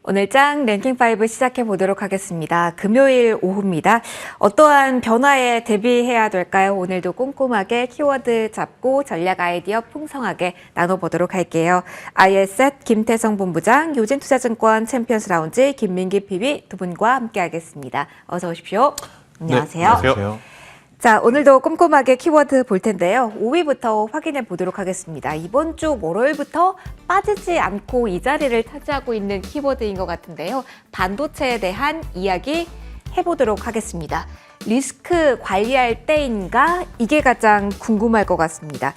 오늘 장 랭킹5 시작해 보도록 하겠습니다. 금요일 오후입니다. 어떠한 변화에 대비해야 될까요? 오늘도 꼼꼼하게 키워드 잡고 전략 아이디어 풍성하게 나눠보도록 할게요. IS셋 김태성 본부장, 요진투자증권 챔피언스 라운지 김민기 PB 두 분과 함께하겠습니다. 어서 오십시오. 안녕하세요. 네, 안녕하세요. 자, 오늘도 꼼꼼하게 키워드 볼 텐데요. 5위부터 확인해 보도록 하겠습니다. 이번 주 월요일부터 빠지지 않고 이 자리를 차지하고 있는 키워드인 것 같은데요. 반도체에 대한 이야기 해보도록 하겠습니다. 리스크 관리할 때인가? 이게 가장 궁금할 것 같습니다.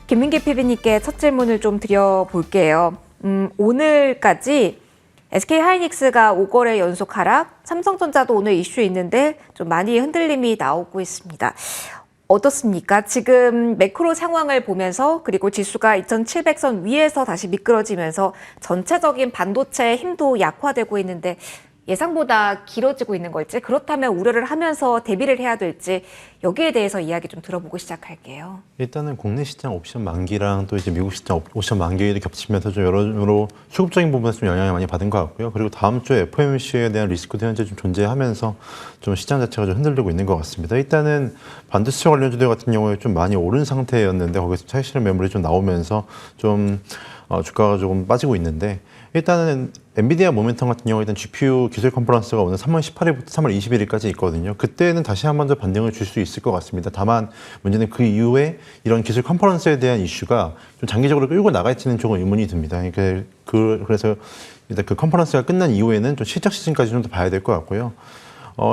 김민기 PB님께 첫 질문을 좀 드려볼게요. 오늘까지 SK하이닉스가 5거래 연속 하락, 삼성전자도 오늘 이슈 있는데 좀 많이 흔들림이 나오고 있습니다. 어떻습니까? 지금 매크로 상황을 보면서 그리고 지수가 2700선 위에서 다시 미끄러지면서 전체적인 반도체 힘도 약화되고 있는데 예상보다 길어지고 있는 걸지, 그렇다면 우려를 하면서 대비를 해야 될지 여기에 대해서 이야기 좀 들어보고 시작할게요. 일단은 국내 시장 옵션 만기랑 또 이제 미국 시장 옵션 만기도 겹치면서 좀 여러모로 수급적인 부분에서 좀 영향을 많이 받은 것 같고요. 그리고 다음 주에 FOMC에 대한 리스크도 현재 좀 존재하면서 좀 시장 자체가 좀 흔들리고 있는 것 같습니다. 일단은 반도체 관련주들 같은 경우에 좀 많이 오른 상태였는데 거기서 차익 실현 매물이 좀 나오면서 좀 주가가 조금 빠지고 있는데, 일단은 엔비디아 모멘텀 같은 경우에 일단 GPU 기술 컨퍼런스가 오늘 3월 18일부터 3월 21일까지 있거든요. 그때는 다시 한 번 더 반등을 줄 수 있을 것 같습니다. 다만 문제는 그 이후에 이런 기술 컨퍼런스에 대한 이슈가 좀 장기적으로 끌고 나갈지는 조금 의문이 듭니다. 그래서 일단 그 컨퍼런스가 끝난 이후에는 좀 실적 시즌까지 좀 더 봐야 될 것 같고요.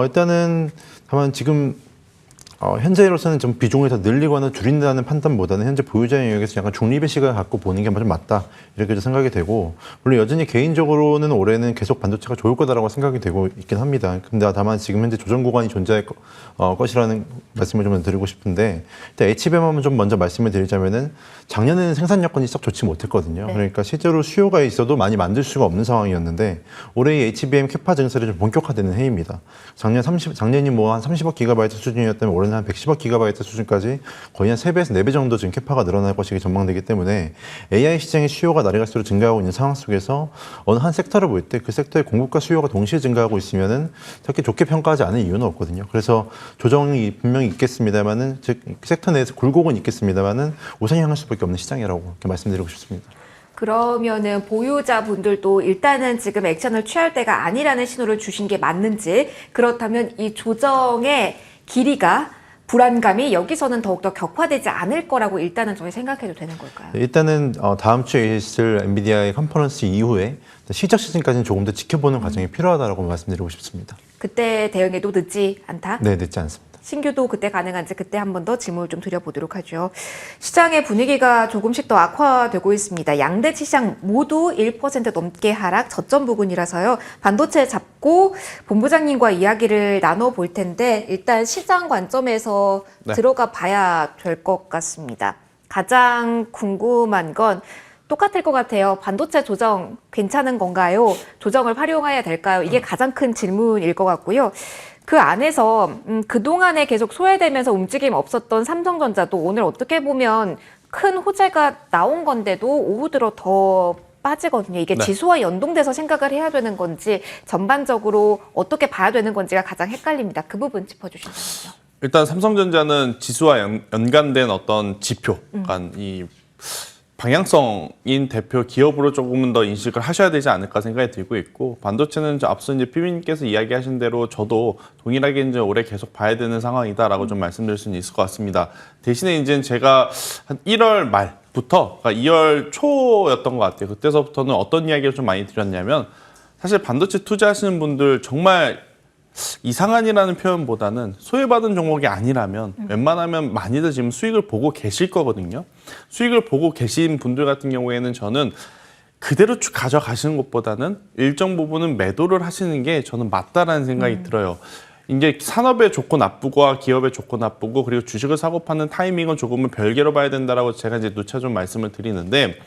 일단은 다만 지금 현재로서는 좀 비중을 더 늘리거나 줄인다는 판단보다는 현재 보유자 영역에서 약간 중립의 시각을 갖고 보는 게 좀 맞다, 이렇게 좀 생각이 되고, 물론 여전히 개인적으로는 올해는 계속 반도체가 좋을 거다라고 생각이 되고 있긴 합니다. 근데 다만 지금 현재 조정 구간이 존재할 것이라는 말씀을 좀 드리고 싶은데, 일단 HBM만 좀 먼저 말씀을 드리자면은 작년에는 생산 여건이 썩 좋지 못했거든요. 네. 그러니까 실제로 수요가 있어도 많이 만들 수가 없는 상황이었는데 올해의 HBM 캐파 증설이 좀 본격화되는 해입니다. 작년이 뭐 한 30억 기가바이트 수준이었다면 올해는 한 110억 기가바이트 수준까지 거의 한 3배에서 4배 정도 지금 캐파가 늘어날 것이 전망되기 때문에 AI 시장의 수요가 날이 갈수록 증가하고 있는 상황 속에서 어느 한 섹터를 볼 때 그 섹터의 공급과 수요가 동시에 증가하고 있으면은 그렇게 좋게 평가하지 않을 이유는 없거든요. 그래서 조정이 분명히 있겠습니다만은, 즉 섹터 내에서 굴곡은 있겠습니다만은 우상향 할 수밖에 없는 시장이라고 이렇게 말씀드리고 싶습니다. 그러면은 보유자분들도 일단은 지금 액션을 취할 때가 아니라는 신호를 주신 게 맞는지, 그렇다면 이 조정의 길이가, 불안감이 여기서는 더욱더 격화되지 않을 거라고 일단은 저희 생각해도 되는 걸까요? 일단은 다음 주에 있을 엔비디아의 컨퍼런스 이후에 실적 시즌까지는 조금 더 지켜보는 과정이 필요하다고 말씀드리고 싶습니다. 그때 대응해도 늦지 않다? 네, 늦지 않습니다. 신규도 그때 가능한지 그때 한 번 더 질문을 좀 드려보도록 하죠. 시장의 분위기가 조금씩 더 악화되고 있습니다. 양대 시장 모두 1% 넘게 하락, 저점 부근이라서요. 반도체 잡고 본부장님과 이야기를 나눠볼 텐데 일단 시장 관점에서 들어가 봐야 될 것 같습니다. 가장 궁금한 건 똑같을 것 같아요. 반도체 조정 괜찮은 건가요? 조정을 활용해야 될까요? 이게 가장 큰 질문일 것 같고요. 그 안에서 그동안에 계속 소외되면서 움직임 없었던 삼성전자도 오늘 어떻게 보면 큰 호재가 나온 건데도 오후 들어 더 빠지거든요. 이게 지수와 연동돼서 생각을 해야 되는 건지 전반적으로 어떻게 봐야 되는 건지가 가장 헷갈립니다. 그 부분 짚어주신다면요. 일단 삼성전자는 지수와 연관된 어떤 지표, 그러니까 이 방향성인 대표 기업으로 조금은 더 인식을 하셔야 되지 않을까 생각이 들고 있고, 반도체는 앞서 이제 PB님께서 이야기하신 대로 저도 동일하게 이제 올해 계속 봐야 되는 상황이다라고 좀 말씀드릴 수는 있을 것 같습니다. 대신에 이제 제가 한 1월 말부터, 그러니까 2월 초였던 것 같아요. 그때서부터는 어떤 이야기를 좀 많이 드렸냐면, 사실 반도체 투자하시는 분들 정말 이상한이라는 표현보다는 소외받은 종목이 아니라면 웬만하면 많이들 지금 수익을 보고 계실 거거든요. 수익을 보고 계신 분들 같은 경우에는 저는 그대로 쭉 가져가시는 것보다는 일정 부분은 매도를 하시는 게 저는 맞다라는 생각이 들어요. 이제 산업의 좋고 나쁘고와 기업의 좋고 나쁘고, 그리고 주식을 사고 파는 타이밍은 조금은 별개로 봐야 된다라고 제가 이제 누차 좀 말씀을 드리는데,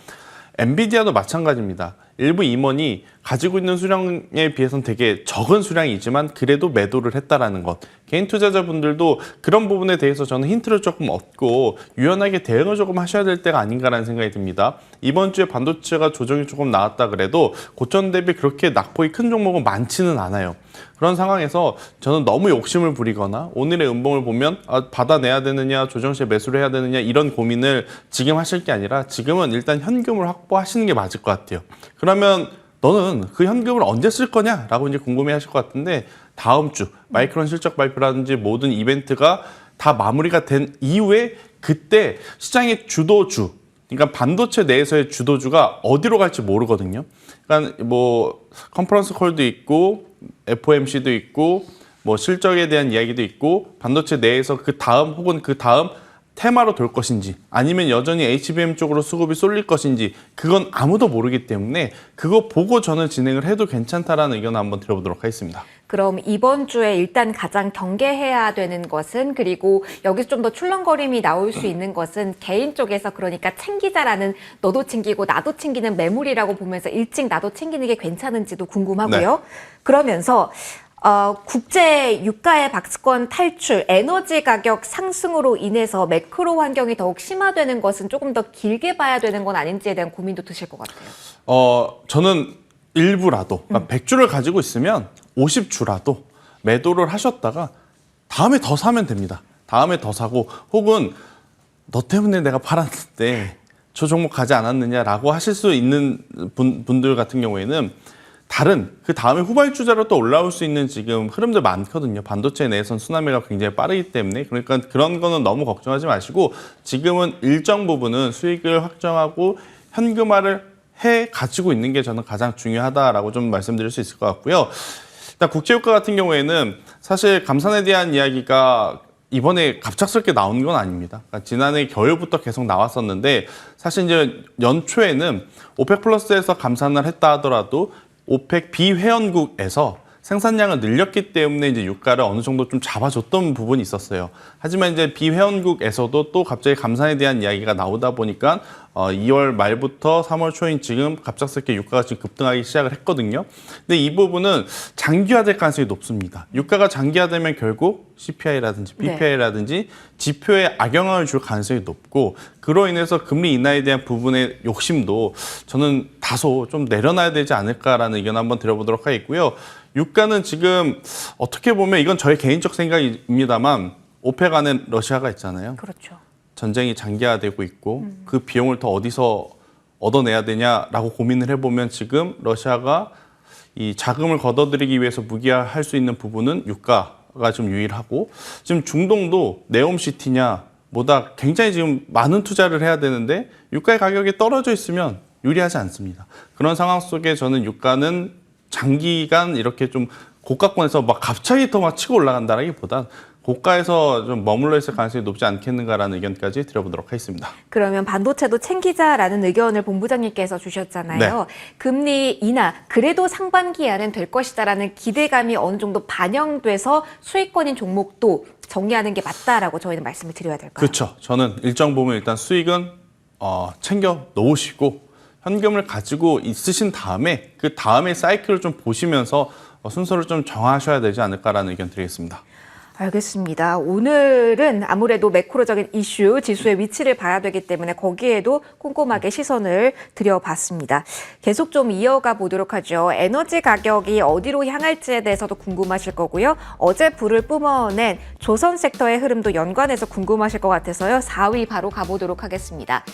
엔비디아도 마찬가지입니다. 일부 임원이 가지고 있는 수량에 비해서는 되게 적은 수량이지만 그래도 매도를 했다라는 것. 개인 투자자분들도 그런 부분에 대해서 저는 힌트를 조금 얻고 유연하게 대응을 조금 하셔야 될 때가 아닌가라는 생각이 듭니다. 이번 주에 반도체가 조정이 조금 나왔다 그래도 고점 대비 그렇게 낙폭이 큰 종목은 많지는 않아요. 그런 상황에서 저는 너무 욕심을 부리거나 오늘의 음봉을 보면 받아내야 되느냐, 조정 시에 매수를 해야 되느냐 이런 고민을 지금 하실 게 아니라 지금은 일단 현금을 확보하시는 게 맞을 것 같아요. 그러면 너는 그 현금을 언제 쓸 거냐라고 이제 궁금해하실 것 같은데 다음 주 마이크론 실적 발표라든지 모든 이벤트가 다 마무리가 된 이후에 그때 시장의 주도주, 그러니까 반도체 내에서의 주도주가 어디로 갈지 모르거든요. 그러니까 뭐 컨퍼런스 콜도 있고 FOMC도 있고 뭐 실적에 대한 이야기도 있고 반도체 내에서 그 다음 혹은 그 다음 테마로 돌 것인지 아니면 여전히 HBM 쪽으로 수급이 쏠릴 것인지 그건 아무도 모르기 때문에 그거 보고 저는 진행을 해도 괜찮다라는 의견을 한번 드려보도록 하겠습니다. 그럼 이번 주에 일단 가장 경계해야 되는 것은, 그리고 여기서 좀 더 출렁거림이 나올 수 있는 것은 개인 쪽에서, 그러니까 챙기자라는, 너도 챙기고 나도 챙기는 매물이라고 보면서 일찍 나도 챙기는 게 괜찮은지도 궁금하고요. 네. 그러면서 국제 유가의 박스권 탈출, 에너지 가격 상승으로 인해서 매크로 환경이 더욱 심화되는 것은 조금 더 길게 봐야 되는 건 아닌지에 대한 고민도 드실 것 같아요. 저는 일부라도, 그러니까 100주를 가지고 있으면 50주라도 매도를 하셨다가 다음에 더 사면 됩니다. 다음에 더 사고, 혹은 너 때문에 내가 팔았는데 저 종목 가지 않았느냐라고 하실 수 있는 분들 같은 경우에는 다른 그 다음에 후발주자로 또 올라올 수 있는 지금 흐름들 많거든요. 반도체 내에선 순환매가 굉장히 빠르기 때문에. 그러니까 그런 거는 너무 걱정하지 마시고 지금은 일정 부분은 수익을 확정하고 현금화를 해 가지고 있는 게 저는 가장 중요하다라고 좀 말씀드릴 수 있을 것 같고요. 일단 국제유가 같은 경우에는 사실 감산에 대한 이야기가 이번에 갑작스럽게 나온 건 아닙니다. 그러니까 지난해 겨울부터 계속 나왔었는데 사실 이제 연초에는 오펙 플러스에서 감산을 했다 하더라도 오펙 비회원국에서 생산량을 늘렸기 때문에 이제 유가를 어느 정도 좀 잡아줬던 부분이 있었어요. 하지만 이제 비회원국에서도 또 갑자기 감산에 대한 이야기가 나오다 보니까 2월 말부터 3월 초인 지금 갑작스럽게 유가가 지금 급등하기 시작을 했거든요. 근데 이 부분은 장기화될 가능성이 높습니다. 유가가 장기화되면 결국 CPI라든지 PPI라든지 지표에 악영향을 줄 가능성이 높고 그로 인해서 금리 인하에 대한 부분의 욕심도 저는 다소 좀 내려놔야 되지 않을까라는 의견 한번 드려보도록 하겠고요. 유가는 지금 어떻게 보면 이건 저의 개인적 생각입니다만 오펙 안에 러시아가 있잖아요. 그렇죠. 전쟁이 장기화되고 있고 그 비용을 더 어디서 얻어내야 되냐라고 고민을 해보면 지금 러시아가 이 자금을 걷어들이기 위해서 무기화할 수 있는 부분은 유가가 좀 유일하고 지금 중동도 네옴시티냐 뭐다 굉장히 지금 많은 투자를 해야 되는데 유가의 가격이 떨어져 있으면 유리하지 않습니다. 그런 상황 속에 저는 유가는 장기간 이렇게 좀 고가권에서 막 갑자기 더 막 치고 올라간다라기보단 고가에서 좀 머물러 있을 가능성이 높지 않겠는가라는 의견까지 드려보도록 하겠습니다. 그러면 반도체도 챙기자라는 의견을 본부장님께서 주셨잖아요. 네. 금리 인하, 그래도 상반기에는 될 것이다라는 기대감이 어느 정도 반영돼서 수익권인 종목도 정리하는 게 맞다라고 저희는 말씀을 드려야 될까요? 그렇죠. 저는 일정 부분 일단 수익은 챙겨 놓으시고 현금을 가지고 있으신 다음에 그 다음에 사이클을 좀 보시면서 순서를 좀 정하셔야 되지 않을까라는 의견 드리겠습니다. 알겠습니다. 오늘은 아무래도 매크로적인 이슈, 지수의 위치를 봐야 되기 때문에 거기에도 꼼꼼하게 시선을 들여봤습니다. 계속 좀 이어가 보도록 하죠. 에너지 가격이 어디로 향할지에 대해서도 궁금하실 거고요. 어제 불을 뿜어낸 조선 섹터의 흐름도 연관해서 궁금하실 것 같아서요. 4위 바로 가보도록 하겠습니다.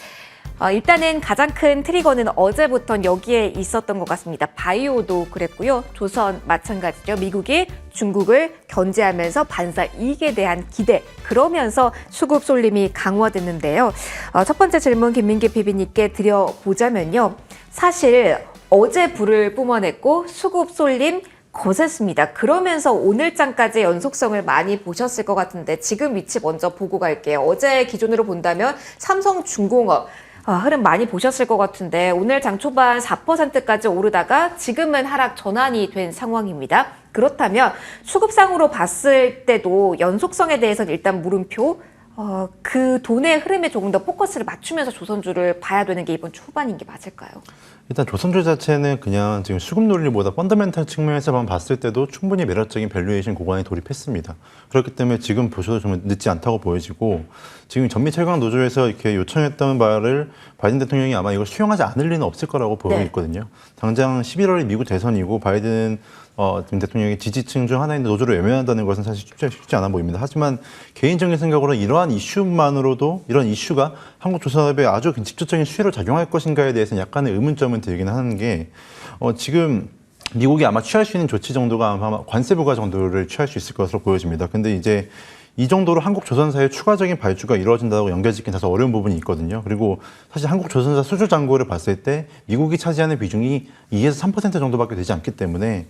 일단은 가장 큰 트리거는 어제부터 여기에 있었던 것 같습니다. 바이오도 그랬고요. 조선 마찬가지죠. 미국이 중국을 견제하면서 반사 이익에 대한 기대, 그러면서 수급 쏠림이 강화됐는데요. 첫 번째 질문 김민기 PB님께 드려보자면요. 사실 어제 불을 뿜어냈고 수급 쏠림 거셌습니다. 그러면서 오늘장까지 연속성을 많이 보셨을 것 같은데 지금 위치 먼저 보고 갈게요. 어제 기준으로 본다면 삼성중공업 흐름 많이 보셨을 것 같은데 오늘 장 초반 4%까지 오르다가 지금은 하락 전환이 된 상황입니다. 그렇다면 수급상으로 봤을 때도 연속성에 대해서는 일단 물음표, 그 돈의 흐름에 조금 더 포커스를 맞추면서 조선주를 봐야 되는 게 이번 주 후반인 게 맞을까요? 일단 조선주 자체는 그냥 지금 수급 논리보다 펀더멘탈 측면에서만 봤을 때도 충분히 매력적인 밸류에이션 구간에 돌입했습니다. 그렇기 때문에 지금 보셔도 좀 늦지 않다고 보여지고 지금 전미 철강 노조에서 이렇게 요청했던 바를 바이든 대통령이 아마 이걸 수용하지 않을 리는 없을 거라고 보고 있거든요. 당장 11월에 미국 대선이고 바이든 지금 대통령의 지지층 중 하나인 노조를 외면한다는 것은 사실 쉽지 않아 보입니다. 하지만 개인적인 생각으로 이러한 이슈만으로도 이런 이슈가 한국 조선업에 아주 직접적인 수혜를 작용할 것인가에 대해서는 약간의 의문점은 들긴 하는 게 지금 미국이 아마 취할 수 있는 조치 정도가 아마 관세 부과 정도를 취할 수 있을 것으로 보여집니다. 근데 이제 이 정도로 한국 조선사의 추가적인 발주가 이루어진다고 연결짓기는 사실 어려운 부분이 있거든요. 그리고 사실 한국 조선사 수주 잔고를 봤을 때 미국이 차지하는 비중이 2에서 3% 정도밖에 되지 않기 때문에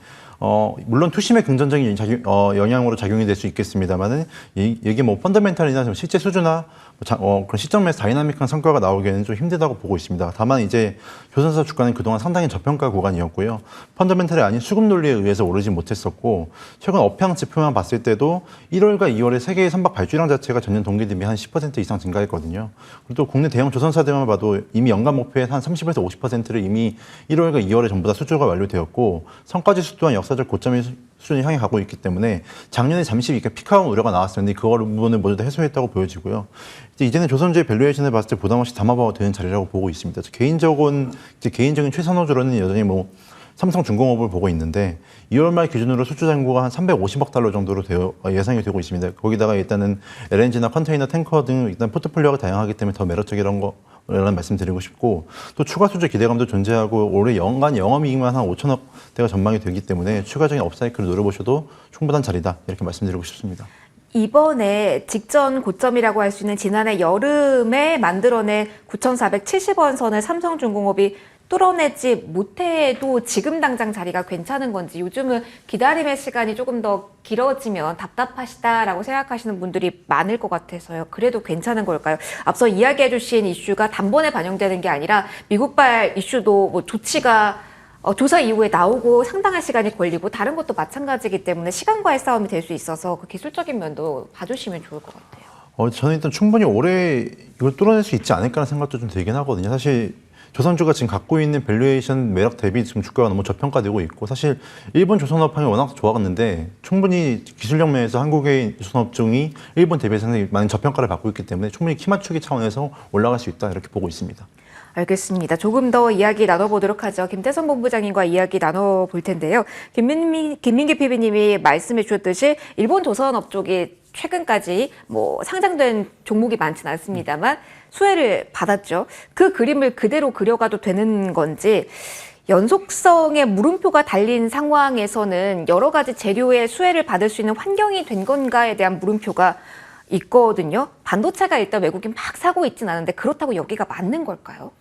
물론 투심의 긍정적인 영향으로 작용이 될 수 있겠습니다만은 이게 뭐 펀더멘탈이나 실제 수주나 그런 시점에서 다이나믹한 성과가 나오기에는 좀 힘들다고 보고 있습니다. 다만 이제 조선사 주가는 그동안 상당히 저평가 구간이었고요. 펀더멘탈이 아닌 수급 논리에 의해서 오르지 못했었고 최근 업향 지표만 봤을 때도 1월과 2월에 세계의 선박 발주량 자체가 전년 동기 대비 한 10% 이상 증가했거든요. 그리고 또 국내 대형 조선사들만 봐도 이미 연간 목표의 한 30에서 50%를 이미 1월과 2월에 전부 다 수주가 완료되었고 성과지수 또한 역사적 고점의 수준을 향해 가고 있기 때문에 작년에 잠시 이렇게 피크아웃 우려가 나왔었는데 그걸 부분을 모두 다 해소했다고 보여지고요. 이제는 조선주의 밸류에이션을 봤을 때 부담 없이 담아봐도 되는 자리라고 보고 있습니다. 개인적인 최선호주로는 여전히 뭐 삼성중공업을 보고 있는데 2월 말 기준으로 수주 잔고가 한 350억 달러 정도로 예상이 되고 있습니다. 거기다가 일단은 LNG나 컨테이너, 탱커 등 일단 포트폴리오가 다양하기 때문에 더 매력적이라는 말씀드리고 싶고 또 추가 수주 기대감도 존재하고 올해 연간 영업이익만 한 5천억대가 전망이 되기 때문에 추가적인 업사이클을 노려보셔도 충분한 자리다 이렇게 말씀드리고 싶습니다. 이번에 직전 고점이라고 할 수 있는 지난해 여름에 만들어낸 9,470원 선을 삼성중공업이 뚫어내지 못해도 지금 당장 자리가 괜찮은 건지 요즘은 기다림의 시간이 조금 더 길어지면 답답하시다라고 생각하시는 분들이 많을 것 같아서요. 그래도 괜찮은 걸까요? 앞서 이야기해 주신 이슈가 단번에 반영되는 게 아니라 미국발 이슈도 뭐 조치가 조사 이후에 나오고 상당한 시간이 걸리고 다른 것도 마찬가지이기 때문에 시간과의 싸움이 될 수 있어서 그 기술적인 면도 봐주시면 좋을 것 같아요. 저는 일단 충분히 올해 이걸 뚫어낼 수 있지 않을까라는 생각도 좀 들긴 하거든요. 사실 조선주가 지금 갖고 있는 밸류에이션 매력 대비 지금 주가가 너무 저평가되고 있고 사실 일본 조선업황이 워낙 좋았는데 충분히 기술력 면에서 한국의 조선업종이 일본 대비해서 상당히 많은 저평가를 받고 있기 때문에 충분히 키 맞추기 차원에서 올라갈 수 있다 이렇게 보고 있습니다. 알겠습니다. 조금 더 이야기 나눠보도록 하죠. 김태선 본부장님과 이야기 나눠볼 텐데요. 김민기 PB님이 말씀해 주셨듯이 일본 조선업 쪽이 최근까지 뭐 상장된 종목이 많지는 않습니다만 수혜를 받았죠. 그 그림을 그대로 그려가도 되는 건지 연속성의 물음표가 달린 상황에서는 여러 가지 재료의 수혜를 받을 수 있는 환경이 된 건가에 대한 물음표가 있거든요. 반도체가 일단 외국인 막 사고 있진 않은데 그렇다고 여기가 맞는 걸까요?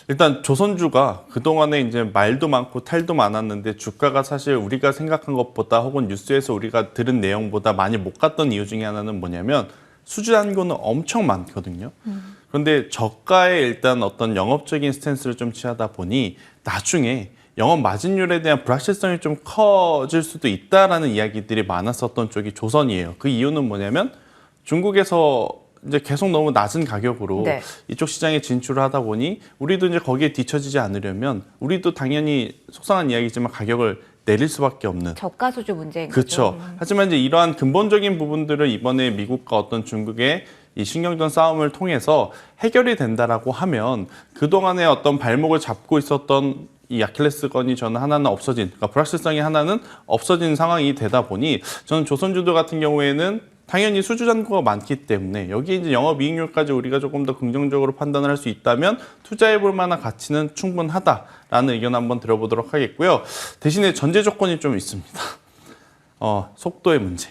일단 조선주가 그동안에 이제 말도 많고 탈도 많았는데 주가가 사실 우리가 생각한 것보다 혹은 뉴스에서 우리가 들은 내용보다 많이 못 갔던 이유 중에 하나는 뭐냐면 수주 잔고는 엄청 많거든요. 그런데 저가의 일단 어떤 영업적인 스탠스를 좀 취하다 보니 나중에 영업 마진율에 대한 불확실성이 좀 커질 수도 있다라는 이야기들이 많았었던 쪽이 조선이에요. 그 이유는 뭐냐면 중국에서 이제 계속 너무 낮은 가격으로 이쪽 시장에 진출을 하다 보니 우리도 이제 거기에 뒤처지지 않으려면 우리도 당연히 속상한 이야기지만 가격을 내릴 수밖에 없는 저가 수주 문제인 그렇죠. 거죠. 하지만 이제 이러한 근본적인 부분들을 이번에 미국과 어떤 중국의 이 신경전 싸움을 통해서 해결이 된다라고 하면 그동안의 어떤 발목을 잡고 있었던 이 아킬레스건이 저는 하나는 없어진, 그러니까 불확실성이 하나는 없어진 상황이 되다 보니 저는 조선주도 같은 경우에는 당연히 수주 잔고가 많기 때문에 여기에 이제 영업이익률까지 우리가 조금 더 긍정적으로 판단을 할 수 있다면 투자해볼 만한 가치는 충분하다라는 의견 한번 들어보도록 하겠고요. 대신에 전제 조건이 좀 있습니다. 속도의 문제.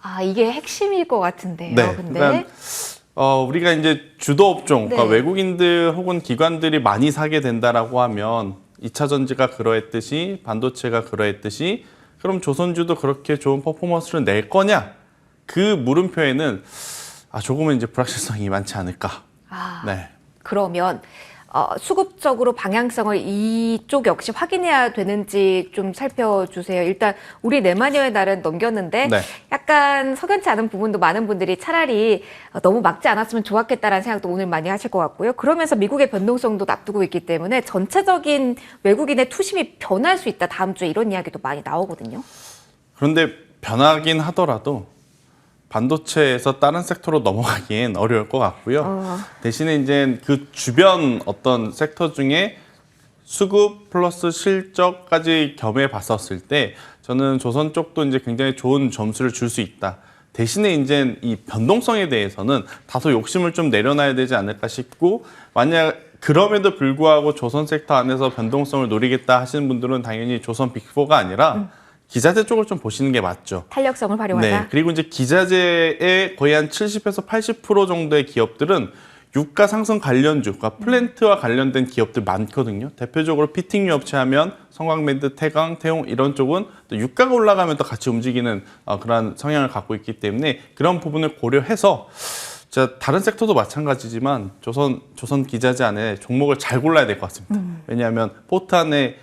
아, 이게 핵심일 것 같은데요. 네, 근데 그러니까 우리가 이제 주도 업종, 그러니까 외국인들 혹은 기관들이 많이 사게 된다라고 하면 2차 전지가 그러했듯이 반도체가 그러했듯이 그럼 조선주도 그렇게 좋은 퍼포먼스를 낼 거냐? 그 물음표에는 조금은 이제 불확실성이 많지 않을까. 그러면 수급적으로 방향성을 이쪽 역시 확인해야 되는지 좀 살펴주세요. 일단 우리 네마니어의 날은 넘겼는데 네. 약간 석연치 않은 부분도 많은 분들이 차라리 너무 막지 않았으면 좋았겠다라는 생각도 오늘 많이 하실 것 같고요. 그러면서 미국의 변동성도 납두고 있기 때문에 전체적인 외국인의 투심이 변할 수 있다. 다음 주에 이런 이야기도 많이 나오거든요. 그런데 변하긴 하더라도 반도체에서 다른 섹터로 넘어가기엔 어려울 것 같고요. 대신에 이제 그 주변 어떤 섹터 중에 수급 플러스 실적까지 겸해 봤었을 때 저는 조선 쪽도 이제 굉장히 좋은 점수를 줄 수 있다. 대신에 이제 이 변동성에 대해서는 다소 욕심을 좀 내려놔야 되지 않을까 싶고, 만약 그럼에도 불구하고 조선 섹터 안에서 변동성을 노리겠다 하시는 분들은 당연히 조선 빅4가 아니라 기자재 쪽을 좀 보시는 게 맞죠. 탄력성을 활용하다. 네. 그리고 이제 기자재의 거의 한 70에서 80% 정도의 기업들은 유가 상승 관련주, 그러니까 플랜트와 관련된 기업들 많거든요. 대표적으로 피팅류 업체 하면 성광밴드, 태강, 태용 이런 쪽은 또 유가가 올라가면 또 같이 움직이는 그런 성향을 갖고 있기 때문에 그런 부분을 고려해서 다른 섹터도 마찬가지지만 조선 기자재 안에 종목을 잘 골라야 될 것 같습니다. 왜냐하면 포트 안에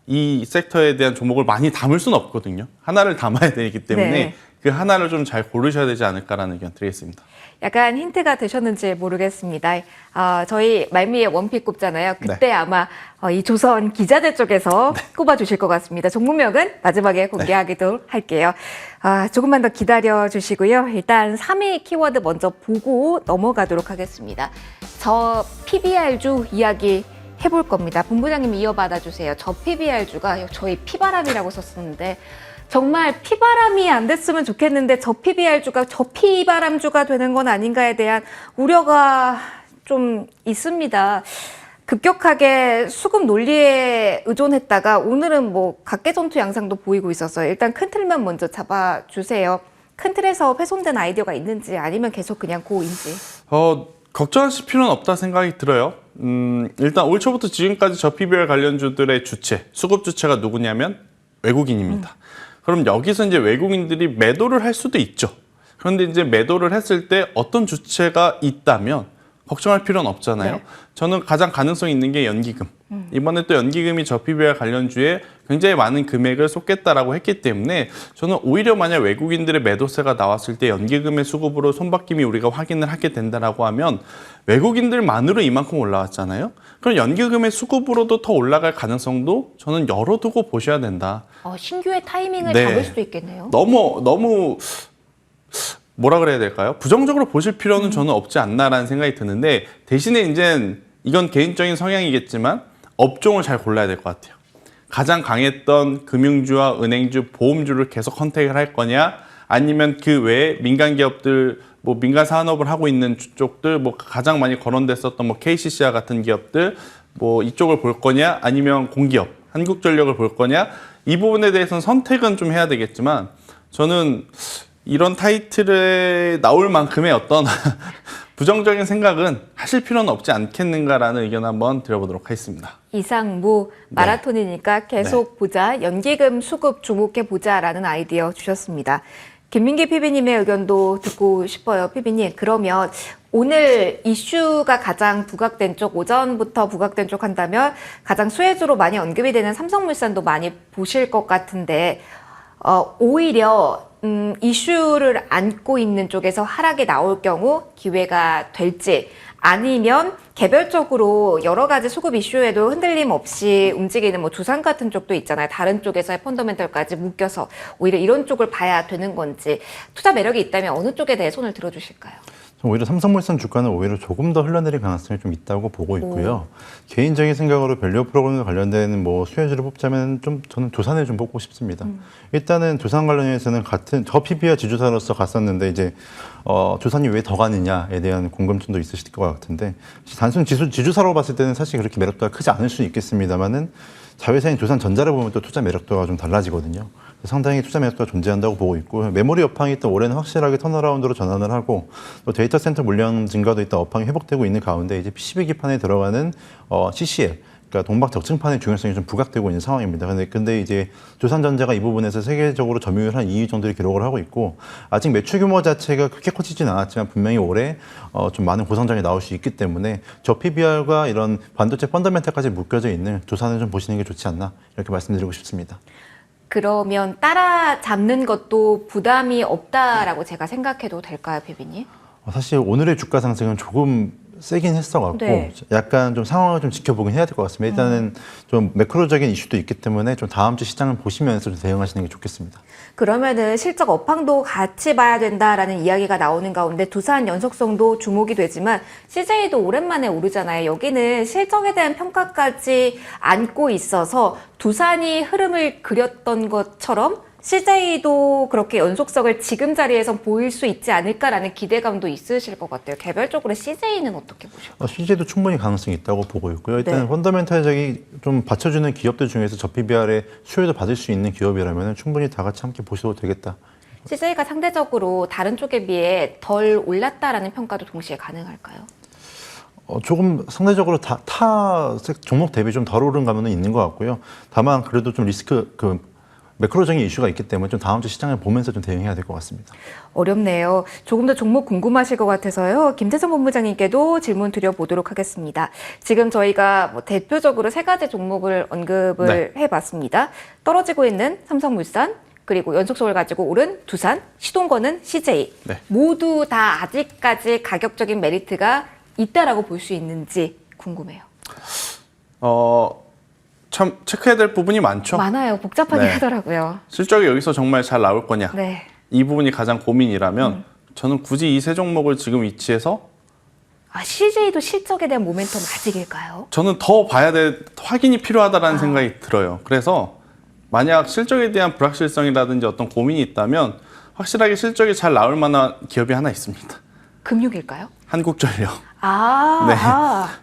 이 섹터에 대한 종목을 많이 담을 수는 없거든요. 하나를 담아야 되기 때문에 네. 그 하나를 좀 잘 고르셔야 되지 않을까라는 의견 드리겠습니다. 약간 힌트가 되셨는지 모르겠습니다. 저희 말미에 원픽 꼽잖아요. 그때 아마 이 조선 기자재 쪽에서 꼽아주실 것 같습니다. 종목명은 마지막에 공개하기도 할게요. 조금만 더 기다려 주시고요. 일단 3위 키워드 먼저 보고 넘어가도록 하겠습니다. 저 PBR주 이야기 해볼 겁니다. 본부장님 이어받아 주세요. 저 PBR주가 저희 피바람이라고 썼었는데 정말 피바람이 안 됐으면 좋겠는데 저 PBR주가 저 피바람주가 되는 건 아닌가에 대한 우려가 좀 있습니다. 급격하게 수급 논리에 의존했다가 오늘은 뭐 각계전투 양상도 보이고 있었어요. 일단 큰 틀만 먼저 잡아주세요. 큰 틀에서 훼손된 아이디어가 있는지 아니면 계속 그냥 고인지. 걱정하실 필요는 없다 생각이 들어요. 일단 올 초부터 지금까지 저 PBR 관련주들의 주체, 수급 주체가 누구냐면 외국인입니다. 그럼 여기서 이제 외국인들이 매도를 할 수도 있죠. 그런데 이제 매도를 했을 때 어떤 주체가 있다면 걱정할 필요는 없잖아요. 네. 저는 가장 가능성이 있는 게 연기금. 이번에 또 연기금이 저 PBR 관련주에 굉장히 많은 금액을 쏟겠다라고 했기 때문에 저는 오히려 만약 외국인들의 매도세가 나왔을 때 연기금의 수급으로 손바뀜이 우리가 확인을 하게 된다라고 하면 외국인들만으로 이만큼 올라왔잖아요. 그럼 연기금의 수급으로도 더 올라갈 가능성도 저는 열어두고 보셔야 된다. 신규의 타이밍을 네. 잡을 수도 있겠네요. 너무 뭐라 그래야 될까요? 부정적으로 보실 필요는 저는 없지 않나라는 생각이 드는데, 대신에 이제 이건 개인적인 성향이겠지만 업종을 잘 골라야 될 것 같아요. 가장 강했던 금융주와 은행주, 보험주를 계속 선택을 할 거냐, 아니면 그 외에 민간 기업들, 뭐 민간 산업을 하고 있는 쪽들, 뭐 가장 많이 거론됐었던 뭐 KCC와 같은 기업들, 뭐 이쪽을 볼 거냐, 아니면 공기업, 한국전력을 볼 거냐, 이 부분에 대해서는 선택은 좀 해야 되겠지만 저는 이런 타이틀에 나올 만큼의 어떤 부정적인 생각은 하실 필요는 없지 않겠는가라는 의견 한번 드려보도록 하겠습니다. 이상무 마라톤이니까 계속 보자. 연기금 수급 주목해 보자라는 아이디어 주셨습니다. 김민기 PB님의 의견도 듣고 싶어요. PB님, 그러면 오늘 이슈가 가장 부각된 쪽, 오전부터 부각된 쪽 한다면 가장 수혜주로 많이 언급이 되는 삼성물산도 많이 보실 것 같은데 오히려 이슈를 안고 있는 쪽에서 하락이 나올 경우 기회가 될지, 아니면 개별적으로 여러 가지 수급 이슈에도 흔들림 없이 움직이는 뭐 두산 같은 쪽도 있잖아요. 다른 쪽에서의 펀더멘털까지 묶여서 오히려 이런 쪽을 봐야 되는 건지, 투자 매력이 있다면 어느 쪽에 대해 손을 들어주실까요? 오히려 삼성물산 주가는 오히려 조금 더 흘러내릴 가능성이 좀 있다고 보고 있고요. 개인적인 생각으로 밸류 프로그램과 관련된 뭐 수혜주를 뽑자면 좀 저는 두산을 좀 뽑고 싶습니다. 일단은 두산 관련해서는 같은 저 PBR 지주사로서 갔었는데 이제 두산이 왜 더 가느냐에 대한 궁금증도 있으실 것 같은데, 단순 지주사로 봤을 때는 사실 그렇게 매력도가 크지 않을 수 있겠습니다만은 자회사인 두산전자를 보면 또 투자 매력도가 좀 달라지거든요. 상당히 투자 매력도가 존재한다고 보고 있고, 메모리 업황이 또 올해는 확실하게 턴어라운드로 전환을 하고 또 데이터 센터 물량 증가도 일단 업황이 회복되고 있는 가운데 이제 PCB 기판에 들어가는 CCL, 그러니까 동박 적층판의 중요성이 좀 부각되고 있는 상황입니다. 근데 이제 두산전자가 이 부분에서 세계적으로 점유율 한 2위 정도를 기록을 하고 있고 아직 매출 규모 자체가 그렇게 커지진 않았지만 분명히 올해 좀 많은 고성장이 나올 수 있기 때문에 저 PBR과 이런 반도체 펀더멘탈까지 묶여져 있는 두산을 좀 보시는 게 좋지 않나 이렇게 말씀드리고 싶습니다. 그러면 따라잡는 것도 부담이 없다라고 제가 생각해도 될까요, 비비님? 사실 오늘의 주가 상승은 조금 세긴 했어갖고 네. 약간 좀 상황을 좀 지켜보긴 해야 될 것 같습니다. 일단은 좀 매크로적인 이슈도 있기 때문에 좀 다음 주 시장을 보시면서 좀 대응하시는 게 좋겠습니다. 그러면은 실적 업황도 같이 봐야 된다라는 이야기가 나오는 가운데 두산 연속성도 주목이 되지만 CJ도 오랜만에 오르잖아요. 여기는 실적에 대한 평가까지 안고 있어서 두산이 흐름을 그렸던 것처럼 CJ도 그렇게 연속성을 지금 자리에서 보일 수 있지 않을까라는 기대감도 있으실 것 같아요. 개별적으로 CJ는 어떻게 보실까요? CJ도 충분히 가능성이 있다고 보고 있고요. 일단 네. 펀더멘탈적이 좀 받쳐주는 기업들 중에서 저 PBR의 수혜도 받을 수 있는 기업이라면 충분히 다 같이 함께 보셔도 되겠다. CJ가 상대적으로 다른 쪽에 비해 덜 올랐다라는 평가도 동시에 가능할까요? 조금 상대적으로 타 종목 대비 좀 덜 오른 감은 있는 것 같고요. 다만 그래도 좀 리스크 매크로적인 이슈가 있기 때문에 좀 다음 주 시장을 보면서 좀 대응해야 될 것 같습니다. 어렵네요. 조금 더 종목 궁금하실 것 같아서요. 김태성 본부장님께도 질문 드려보도록 하겠습니다. 지금 저희가 뭐 대표적으로 세 가지 종목을 언급을 해봤습니다. 떨어지고 있는 삼성물산, 그리고 연속성을 가지고 오른 두산, 시동권은 CJ. 네. 모두 다 아직까지 가격적인 메리트가 있다라고 볼 수 있는지 궁금해요. 참 체크해야 될 부분이 많죠. 많아요. 복잡하게 네. 하더라고요. 실적이 여기서 정말 잘 나올 거냐. 네. 이 부분이 가장 고민이라면 저는 굳이 이 세 종목을 지금 위치해서 CJ도 실적에 대한 모멘텀 아직일까요? 저는 더 봐야 될 확인이 필요하다라는 생각이 들어요. 그래서 만약 실적에 대한 불확실성이라든지 어떤 고민이 있다면 확실하게 실적이 잘 나올 만한 기업이 하나 있습니다. 금융일까요? 한국전력. 네.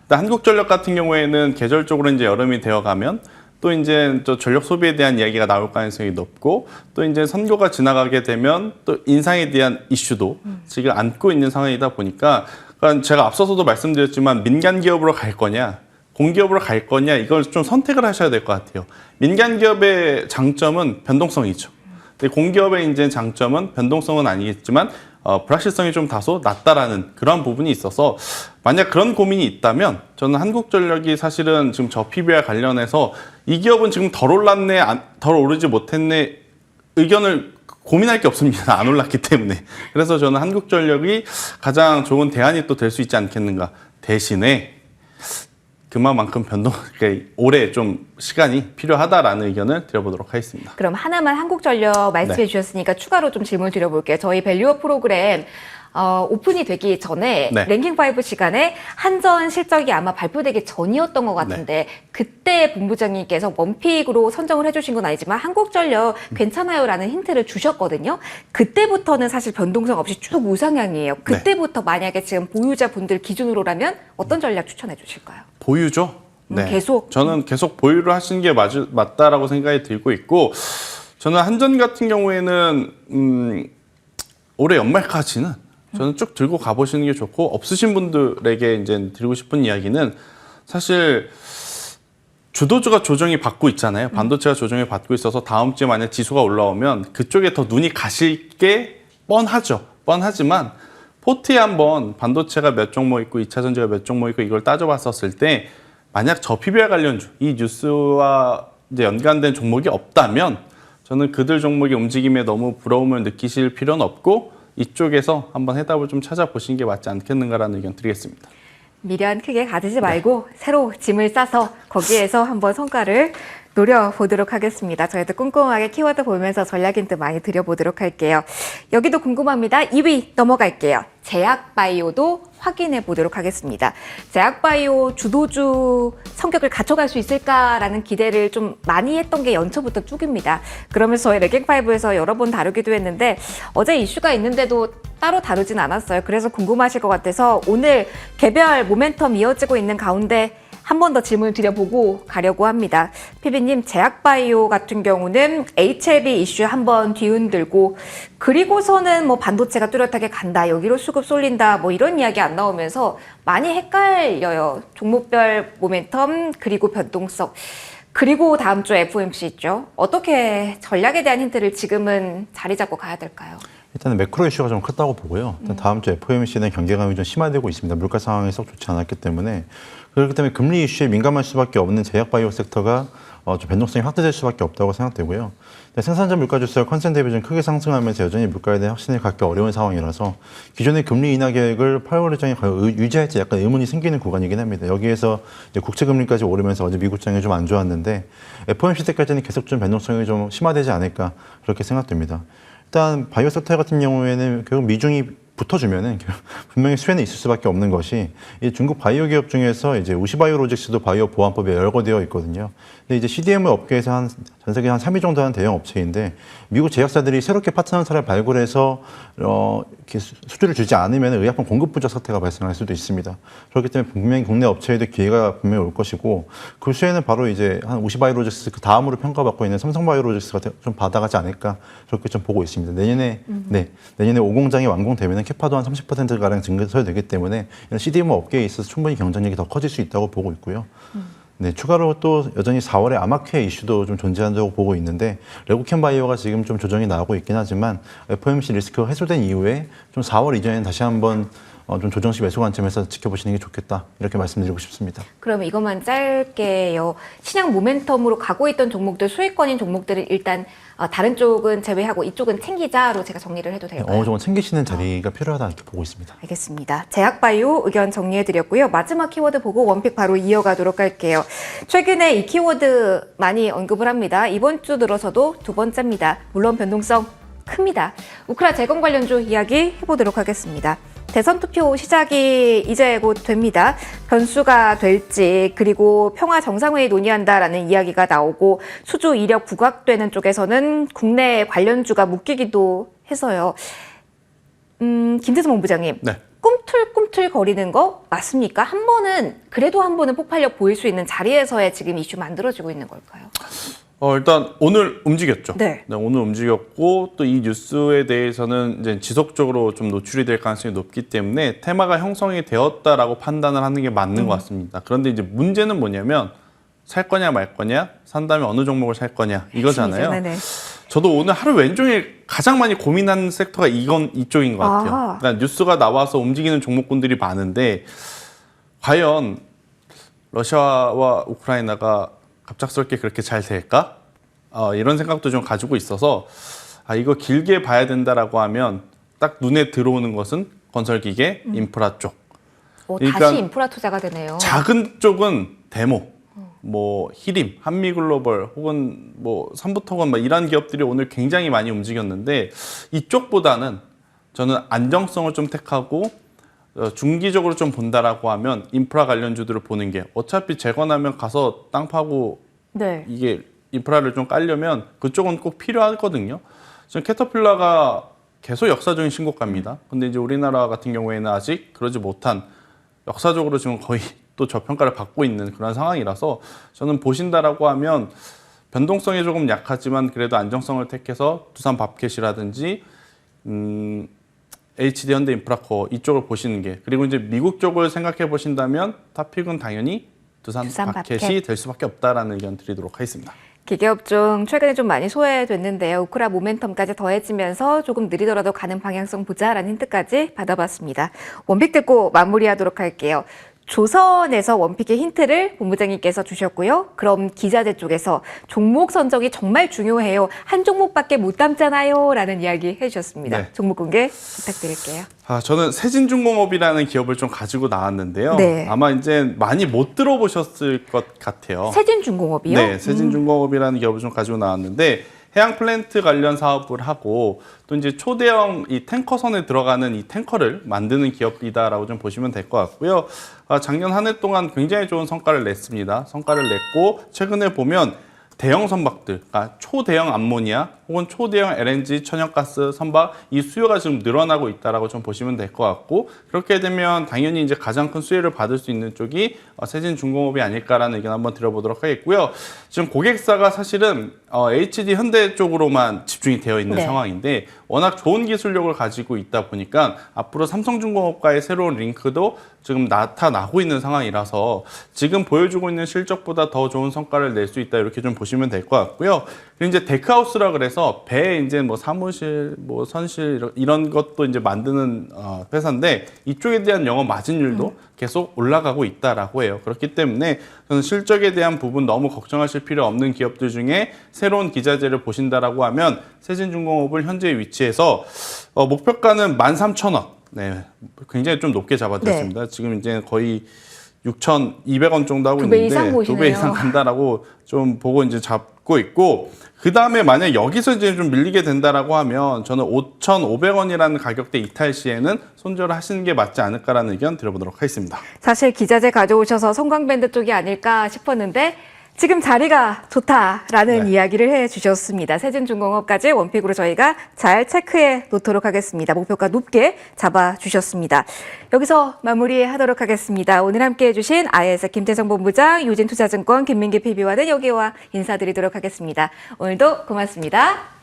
일단 한국전력 같은 경우에는 계절적으로 이제 여름이 되어가면 또 이제 저 전력 소비에 대한 이야기가 나올 가능성이 높고 또 이제 선거가 지나가게 되면 또 인상에 대한 이슈도 지금 안고 있는 상황이다 보니까 그러니까 제가 앞서서도 말씀드렸지만 민간 기업으로 갈 거냐 공기업으로 갈 거냐 이걸 좀 선택을 하셔야 될 것 같아요. 민간 기업의 장점은 변동성이죠. 근데 공기업의 이제 장점은 변동성은 아니겠지만 불확실성이 좀 다소 낮다라는 그런 부분이 있어서 만약 그런 고민이 있다면 저는 한국전력이 사실은 지금 저 PBR 관련해서 이 기업은 지금 덜 올랐네, 덜 오르지 못했네 의견을 고민할 게 없습니다. 안 올랐기 때문에. 그래서 저는 한국전력이 가장 좋은 대안이 또 될 수 있지 않겠는가. 대신에 그만큼 올해 좀 시간이 필요하다라는 의견을 드려보도록 하겠습니다. 그럼 하나만 한국전력 말씀해 주셨으니까 추가로 좀 질문 드려볼게요. 저희 밸류업 프로그램 오픈이 되기 전에 네. 랭킹5 시간에 한전 실적이 아마 발표되기 전이었던 것 같은데 그때 본부장님께서 원픽으로 선정을 해주신 건 아니지만 한국전력 괜찮아요라는 힌트를 주셨거든요. 그때부터는 사실 변동성 없이 쭉 우상향이에요. 그때부터 만약에 지금 보유자분들 기준으로라면 어떤 전략 추천해 주실까요? 보유죠. 네. 계속? 저는 계속 보유를 하시는 게 맞다라고 생각이 들고 있고 저는 한전 같은 경우에는 올해 연말까지는 저는 쭉 들고 가보시는 게 좋고 없으신 분들에게 이제 드리고 싶은 이야기는 사실 주도주가 조정이 받고 있잖아요. 반도체가 조정을 받고 있어서 다음 주에 만약 지수가 올라오면 그쪽에 더 눈이 가실 게 뻔하죠. 뻔하지만 포트에 한번 반도체가 몇 종목 있고 2차 전지가 몇 종목 있고 이걸 따져봤었을 때 만약 저 PBR 관련주 이 뉴스와 이제 연관된 종목이 없다면 저는 그들 종목의 움직임에 너무 부러움을 느끼실 필요는 없고 이쪽에서 한번 해답을 좀 찾아보시는 게 맞지 않겠는가라는 의견 드리겠습니다. 미련 크게 가지지 말고 새로 짐을 싸서 거기에서 한번 성과를 노려보도록 하겠습니다. 저희도 꼼꼼하게 키워드 보면서 전략 힌트 많이 드려보도록 할게요. 여기도 궁금합니다. 2위 넘어갈게요. 제약바이오도 확인해 보도록 하겠습니다. 제약바이오 주도주 성격을 갖춰갈 수 있을까라는 기대를 좀 많이 했던 게 연초부터 쭉입니다. 그러면서 저희 랭킹5에서 여러 번 다루기도 했는데 어제 이슈가 있는데도 따로 다루진 않았어요. 그래서 궁금하실 것 같아서 오늘 개별 모멘텀 이어지고 있는 가운데 한 번 더 질문을 드려보고 가려고 합니다. 피비님, 제약바이오 같은 경우는 HLB 이슈 한번 뒤흔들고 그리고서는 뭐 반도체가 뚜렷하게 간다, 여기로 수급 쏠린다, 뭐 이런 이야기 안 나오면서 많이 헷갈려요. 종목별 모멘텀 그리고 변동성. 그리고 다음 주 FOMC 있죠. 어떻게 전략에 대한 힌트를 지금은 자리 잡고 가야 될까요? 일단은 매크로 이슈가 좀 컸다고 보고요. 일단 다음 주 FOMC는 경계감이 좀 심화되고 있습니다. 물가 상황이 썩 좋지 않았기 때문에. 그렇기 때문에 금리 이슈에 민감할 수밖에 없는 제약바이오 섹터가 좀 변동성이 확대될 수밖에 없다고 생각되고요. 생산자 물가 지수가 컨센 대비 좀 크게 상승하면서 여전히 물가에 대한 확신을 갖기 어려운 상황이라서 기존의 금리 인하 계획을 8월 일정에 유지할지 약간 의문이 생기는 구간이긴 합니다. 여기에서 이제 국채 금리까지 오르면서 어제 미국장이 좀 안 좋았는데 FOMC 때까지는 계속 좀 변동성이 좀 심화되지 않을까 그렇게 생각됩니다. 일단 바이오 섹터 같은 경우에는 결국 미중이 붙어주면은 분명히 수혜는 있을 수밖에 없는 것이 이 중국 바이오 기업 중에서 이제 우시바이오로직스도 바이오 보안법에 열거되어 있거든요. 근데 이제 CDMO 업계에서 전 세계 한 3위 정도 하는 대형 업체인데 미국 제약사들이 새롭게 파트너사를 발굴해서 이렇게 수주를 주지 않으면 의약품 공급 부족 사태가 발생할 수도 있습니다. 그렇기 때문에 분명히 국내 업체에도 기회가 분명히 올 것이고 그 수혜는 바로 이제 한 우시바이오로직스 그 다음으로 평가받고 있는 삼성바이오로직스가 좀 받아가지 않을까 그렇게 좀 보고 있습니다. 내년에 5공장이 완공되면 캐파도 한 30%가량 증가되기 때문에 이런 CDMO 업계에 있어서 충분히 경쟁력이 더 커질 수 있다고 보고 있고요. 네, 추가로 또 여전히 4월에 아마케 이슈도 좀 존재한다고 보고 있는데 레고캠 바이오가 지금 좀 조정이 나오고 있긴 하지만 FOMC 리스크가 해소된 이후에 좀 4월 이전에는 다시 한번 좀 조정식 매수 관점에서 지켜보시는 게 좋겠다 이렇게 말씀드리고 싶습니다. 그러면 이것만 짧게요. 시장 모멘텀으로 가고 있던 종목들, 수익권인 종목들을 일단 다른 쪽은 제외하고 이쪽은 챙기자로 제가 정리를 해도 될까요? 어느 정도 챙기시는 자리가 필요하다 이렇게 보고 있습니다. 알겠습니다. 제약바이오 의견 정리해드렸고요. 마지막 키워드 보고 원픽 바로 이어가도록 할게요. 최근에 이 키워드 많이 언급을 합니다. 이번 주 들어서도 두 번째입니다. 물론 변동성 큽니다. 우크라 재건 관련주 이야기 해보도록 하겠습니다. 대선 투표 시작이 이제 곧 됩니다. 변수가 될지 그리고 평화 정상회의 논의한다라는 이야기가 나오고 수주 이력 부각되는 쪽에서는 국내 관련주가 묶이기도 해서요. 김태수 본부장님. 네. 꿈틀꿈틀 거리는 거 맞습니까? 그래도 한 번은 폭발력 보일 수 있는 자리에서의 지금 이슈 만들어지고 있는 걸까요? 일단 오늘 움직였죠. 네. 오늘 움직였고 또 이 뉴스에 대해서는 이제 지속적으로 좀 노출이 될 가능성이 높기 때문에 테마가 형성이 되었다라고 판단을 하는 게 맞는 것 같습니다. 그런데 이제 문제는 뭐냐면 살 거냐 말 거냐, 산다면 어느 종목을 살 거냐 이거잖아요. 네네. 저도 오늘 하루 왼종일 가장 많이 고민한 섹터가 이쪽인 것 같아요. 그러니까 뉴스가 나와서 움직이는 종목군들이 많은데 과연 러시아와 우크라이나가 갑작스럽게 그렇게 잘 될까? 이런 생각도 좀 가지고 있어서 이거 길게 봐야 된다라고 하면 딱 눈에 들어오는 것은 건설기계, 인프라 쪽. 그러니까 다시 인프라 투자가 되네요. 작은 쪽은 데모, 뭐 히림, 한미글로벌 혹은 뭐 삼부토건 이런 기업들이 오늘 굉장히 많이 움직였는데 이쪽보다는 저는 안정성을 좀 택하고 중기적으로 좀 본다라고 하면 인프라 관련주들을 보는 게 어차피 재건하면 가서 땅 파고 네. 이게 인프라를 좀 깔려면 그쪽은 꼭 필요하거든요. 지금 캐터필러가 계속 역사적인 신고가입니다. 근데 이제 우리나라 같은 경우에는 아직 그러지 못한 역사적으로 지금 거의 또 저평가를 받고 있는 그런 상황이라서 저는 보신다라고 하면 변동성이 조금 약하지만 그래도 안정성을 택해서 두산 밥캣이라든지 HD 현대 인프라코어 이쪽을 보시는 게 그리고 이제 미국 쪽을 생각해 보신다면 탑픽은 당연히 두산 밥캣이 될 수밖에 없다라는 의견 드리도록 하겠습니다. 기계업종 최근에 좀 많이 소외됐는데요. 우크라 모멘텀까지 더해지면서 조금 느리더라도 가는 방향성 보자라는 힌트까지 받아봤습니다. 원픽 듣고 마무리하도록 할게요. 조선에서 원픽의 힌트를 본부장님께서 주셨고요. 그럼 기자재 쪽에서 종목 선정이 정말 중요해요. 한 종목밖에 못 담잖아요. 라는 이야기 해주셨습니다. 네. 종목 공개 부탁드릴게요. 저는 세진중공업이라는 기업을 좀 가지고 나왔는데요. 네. 아마 이제 많이 못 들어보셨을 것 같아요. 세진중공업이요? 네, 세진중공업이라는 기업을 좀 가지고 나왔는데 해양 플랜트 관련 사업을 하고 또 이제 초대형 이 탱커선에 들어가는 이 탱커를 만드는 기업이다라고 좀 보시면 될 것 같고요. 작년 한 해 동안 굉장히 좋은 성과를 냈습니다. 성과를 냈고 최근에 보면 대형 선박들, 그러니까 초대형 암모니아 혹은 초대형 LNG 천연가스 선박 이 수요가 지금 늘어나고 있다라고 좀 보시면 될 것 같고, 그렇게 되면 당연히 이제 가장 큰 수혜를 받을 수 있는 쪽이 세진중공업이 아닐까라는 의견 한번 드려보도록 하겠고요. 지금 고객사가 사실은 HD 현대 쪽으로만 집중이 되어 있는 네. 상황인데 워낙 좋은 기술력을 가지고 있다 보니까 앞으로 삼성중공업과의 새로운 링크도 지금 나타나고 있는 상황이라서 지금 보여주고 있는 실적보다 더 좋은 성과를 낼 수 있다, 이렇게 좀 보시면 될 것 같고요. 그리고 이제 데크하우스라 그래서 배에 이제 뭐 사무실, 뭐 선실 이런 것도 이제 만드는 회사인데 이쪽에 대한 영업 마진율도 계속 올라가고 있다라고 해요. 그렇기 때문에 저는 실적에 대한 부분 너무 걱정하실 필요 없는 기업들 중에 새로운 기자재를 보신다라고 하면 세진중공업을 현재 위치에서 목표가는 13,000원. 네, 굉장히 좀 높게 잡아드렸습니다. 네. 지금 이제 거의 6,200원 정도 하고 2배 있는데 이상 보시네요. 2배 이상 간다라고 좀 보고 이제 잡고 있고, 그 다음에 만약 여기서 이제 좀 밀리게 된다라고 하면 저는 5,500원이라는 가격대 이탈 시에는 손절을 하시는 게 맞지 않을까라는 의견 드려보도록 하겠습니다. 사실 기자재 가져오셔서 성광밴드 쪽이 아닐까 싶었는데 지금 자리가 좋다라는 네. 이야기를 해주셨습니다. 세진중공업까지 원픽으로 저희가 잘 체크해 놓도록 하겠습니다. 목표가 높게 잡아주셨습니다. 여기서 마무리하도록 하겠습니다. 오늘 함께해 주신 IS 김태성 본부장, 유진투자증권 김민기 PB와는 여기와 인사드리도록 하겠습니다. 오늘도 고맙습니다.